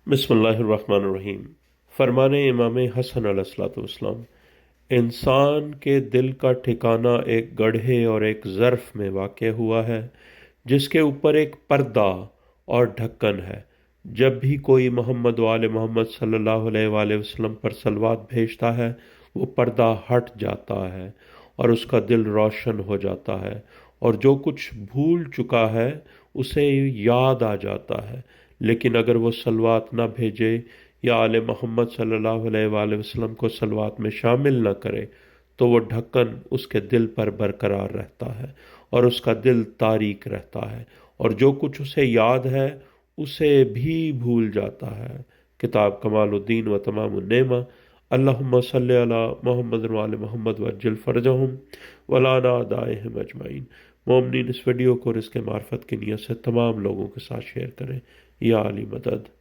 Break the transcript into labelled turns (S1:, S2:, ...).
S1: بسم اللہ الرحمن الرحیم۔ فرمان امام حسن علیہ الصلوۃ والسلام: انسان کے دل کا ٹھکانہ ایک گڑھے اور ایک ظرف میں واقع ہوا ہے جس کے اوپر ایک پردہ اور ڈھکن ہے۔ جب بھی کوئی محمد و آل محمد صلی اللہ علیہ وآلہ وسلم پر صلوات بھیجتا ہے، وہ پردہ ہٹ جاتا ہے اور اس کا دل روشن ہو جاتا ہے، اور جو کچھ بھول چکا ہے اسے یاد آ جاتا ہے۔ لیکن اگر وہ صلوات نہ بھیجے یا آل محمد صلی اللہ علیہ وآلہ وسلم کو صلوات میں شامل نہ کرے تو وہ ڈھکن اس کے دل پر برقرار رہتا ہے اور اس کا دل تاریک رہتا ہے، اور جو کچھ اسے یاد ہے اسے بھی بھول جاتا ہے۔ کتاب کمال الدین و تمام النعمہ۔ اللہم صلی علی محمد و آل محمد وعجل فرجہم ولانا اعدائہم اجمعین۔ مومنین اس ویڈیو کو اور اس کے معرفت کی نیت سے تمام لوگوں کے ساتھ شیئر کریں۔ یا علی مدد۔